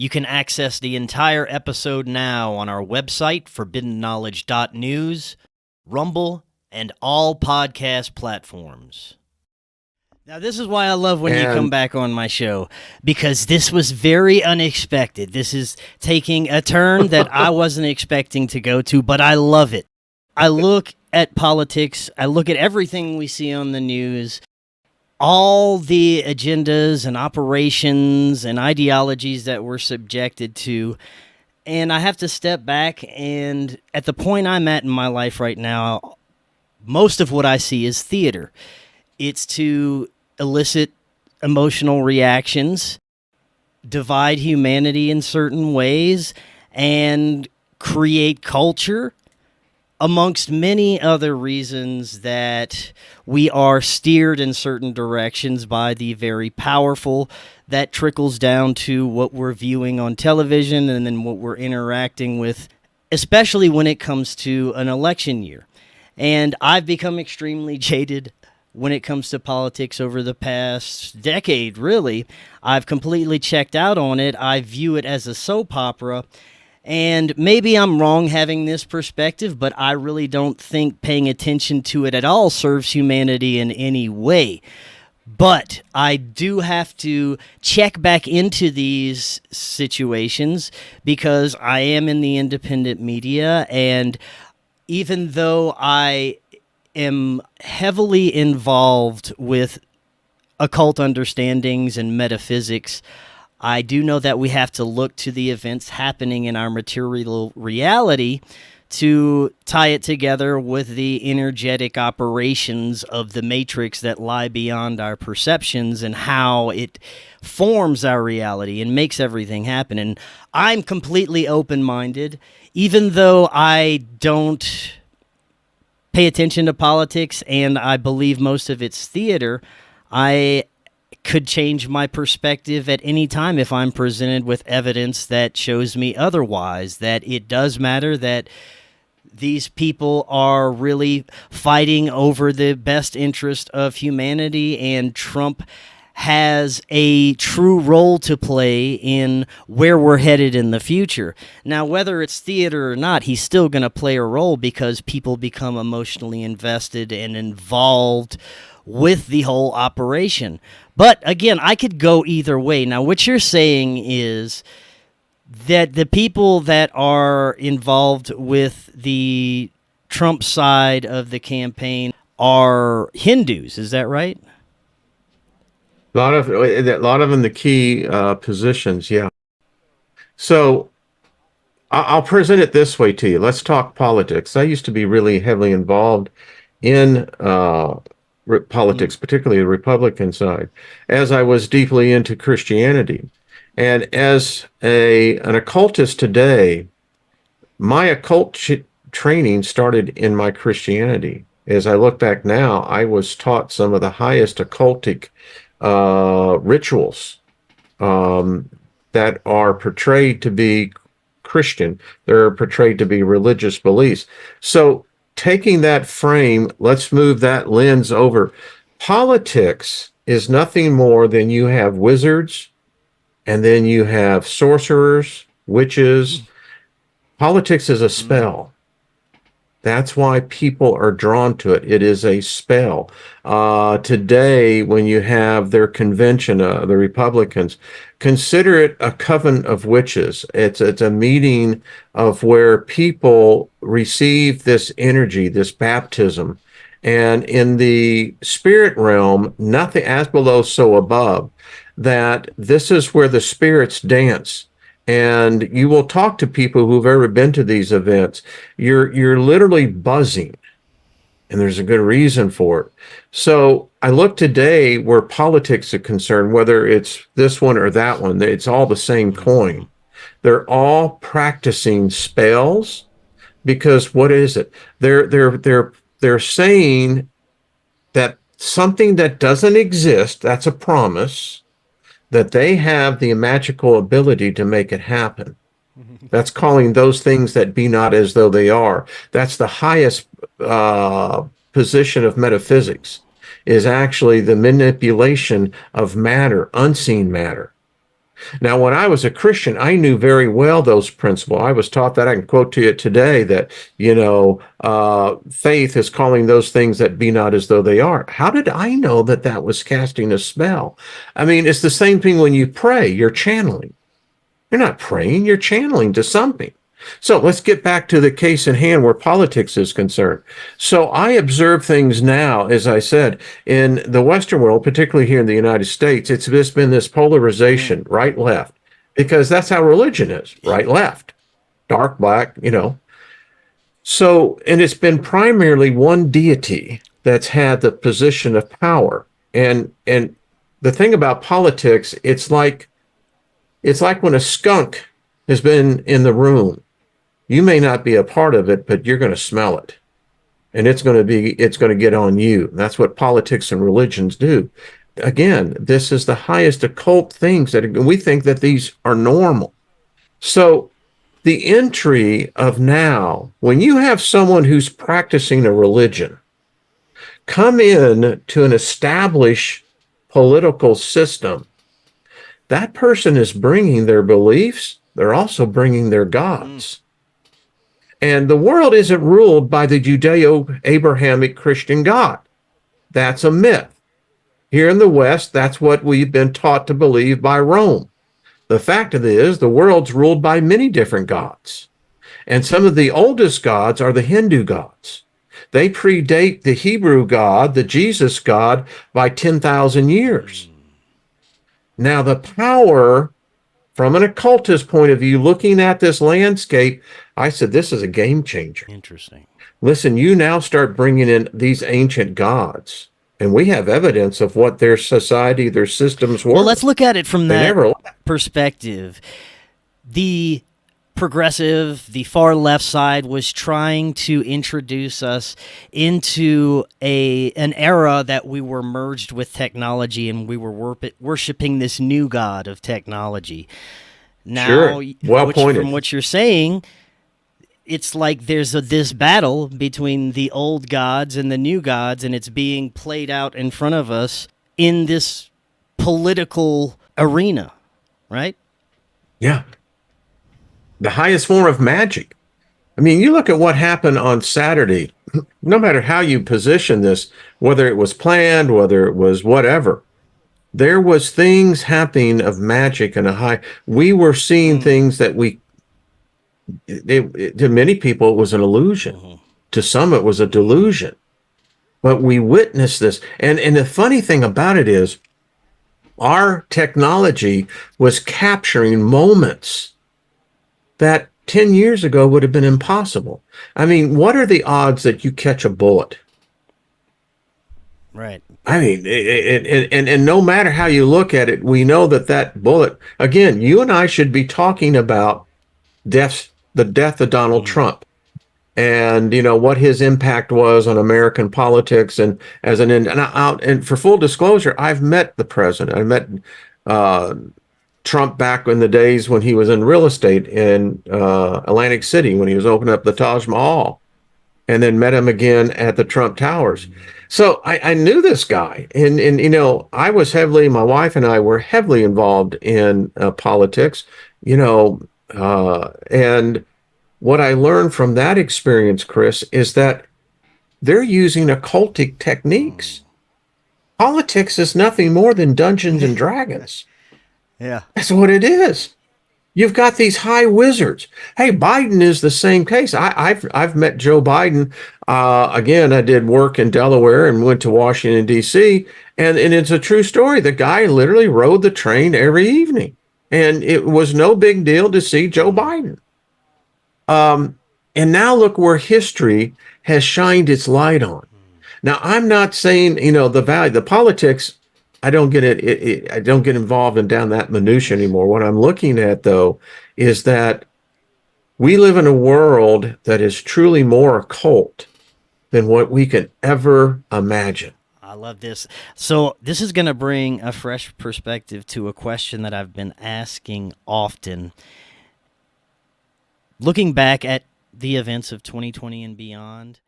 You can access the entire episode now on our website, forbiddenknowledge.news, Rumble, and all podcast platforms. Now, this is why I love when you come back on my show, because this was very unexpected. This is taking a turn that I wasn't expecting to go to, but I love it. I look at politics, I look at everything we see on the news, all the agendas and operations and ideologies that we're subjected to, and I have to step back, and at the point I'm at in my life right now, most of what I see is theater. It's to elicit emotional reactions, divide humanity in certain ways, and create culture, amongst many other reasons that we are steered in certain directions by the very powerful. That trickles down to what we're viewing on television and then what we're interacting with, especially when it comes to an election year. And I've become extremely jaded when it comes to politics over the past decade, really. I've completely checked out on it. I view it as a soap opera. And maybe I'm wrong having this perspective, but I really don't think paying attention to it at all serves humanity in any way. But I do have to check back into these situations because I am in the independent media, and even though I am heavily involved with occult understandings and metaphysics, I do know that we have to look to the events happening in our material reality to tie it together with the energetic operations of the matrix that lie beyond our perceptions and how it forms our reality and makes everything happen. And I'm completely open-minded, even though I don't pay attention to politics and I believe most of it's theater. I could change my perspective at any time if I'm presented with evidence that shows me otherwise, that it does matter, that these people are really fighting over the best interest of humanity, and Trump has a true role to play in where we're headed in the future. Now, whether it's theater or not, he's still going to play a role because people become emotionally invested and involved with the whole operation. But again, I could go either way. Now, what you're saying is that the people that are involved with the Trump side of the campaign are Hindus. Is that right? A lot of them, the key positions, yeah. So I'll present it this way to you. Let's talk politics. I used to be really heavily involved in politics, particularly the Republican side, as I was deeply into Christianity. And as an occultist today, my occult training started in my Christianity. As I look back now, I was taught some of the highest occultic rituals that are portrayed to be Christian. They're portrayed to be religious beliefs. So taking that frame, let's move that lens over. Politics is nothing more than you have wizards, and then you have sorcerers, witches. Politics is a spell. That's why people are drawn to it. It is a spell. Today, when you have their convention, the Republicans, consider it a coven of witches. It's a meeting of where people receive this energy, this baptism. And in the spirit realm, nothing as below, so above, that this is where the spirits dance. And you will talk to people who've ever been to these events. You're literally buzzing, and there's a good reason for it. So I look today where politics are concerned, whether it's this one or that one, it's all the same coin. They're all practicing spells, because what is it? They're saying that something that doesn't exist, that's a promise, that they have the magical ability to make it happen. That's calling those things that be not as though they are. That's the highest position of metaphysics, is actually the manipulation of matter, unseen matter. Now, when I was a Christian, I knew very well those principles. I was taught that. I can quote to you today that, faith is calling those things that be not as though they are. How did I know that that was casting a spell? I mean, it's the same thing when you pray, you're channeling. You're not praying, you're channeling to something. So let's get back to the case in hand where politics is concerned. So I observe things now, as I said, in the Western world, particularly here in the United States, it's just been this polarization, right, left, because that's how religion is, right, left, dark, black, So, and it's been primarily one deity that's had the position of power. And the thing about politics, it's like when a skunk has been in the room. You may not be a part of it, but you're going to smell it. And it's going to get on you. That's what politics and religions do. Again, this is the highest occult things that we think that these are normal. So the entry of now, when you have someone who's practicing a religion come in to an established political system, that person is bringing their beliefs. They're also bringing their gods. And the world isn't ruled by the Judeo-Abrahamic Christian God. That's a myth. Here in the West, that's what we've been taught to believe by Rome. The fact of it is, the world's ruled by many different gods. And some of the oldest gods are the Hindu gods. They predate the Hebrew God, the Jesus God, by 10,000 years. Now, the power, from an occultist point of view, looking at this landscape, I said, this is a game changer. Interesting. Listen, you now start bringing in these ancient gods, and we have evidence of what their society, their systems were. Well, let's look at it from that perspective. The progressive, the far left side was trying to introduce us into an era that we were merged with technology, and we were worshiping this new god of technology. Now, sure. Well pointed. From what you're saying, it's like there's this battle between the old gods and the new gods, and it's being played out in front of us in this political arena, right? Yeah. The highest form of magic. I mean, you look at what happened on Saturday, no matter how you position this, whether it was planned, whether it was whatever, there was things happening of magic and we were seeing things that to many people, it was an illusion. To some, it was a delusion. But we witnessed this. And the funny thing about it is, our technology was capturing moments that 10 years ago would have been impossible. I mean, what are the odds that you catch a bullet? Right. I mean, and no matter how you look at it, we know that bullet, again, you and I should be talking about the death of Donald Trump and, what his impact was on American politics. And and for full disclosure, I've met the president. I met Trump back in the days when he was in real estate in Atlantic City, when he was opening up the Taj Mahal, and then met him again at the Trump Towers. So I knew this guy, and my wife and I were heavily involved in politics, and what I learned from that experience, Chris, is that they're using occultic techniques. Politics is nothing more than Dungeons and Dragons. Yeah. That's what it is. You've got these high wizards. Hey, Biden is the same case. I've met Joe Biden. Again, I did work in Delaware and went to Washington, D.C., and it's a true story. The guy literally rode the train every evening, and it was no big deal to see Joe Biden. And now look where history has shined its light on. Now, I'm not saying, the politics, I don't get I don't get involved in down that minutia anymore. What I'm looking at, though, is that we live in a world that is truly more occult than what we could ever imagine. I love this. So this is going to bring a fresh perspective to a question that I've been asking often. Looking back at the events of 2020 and beyond,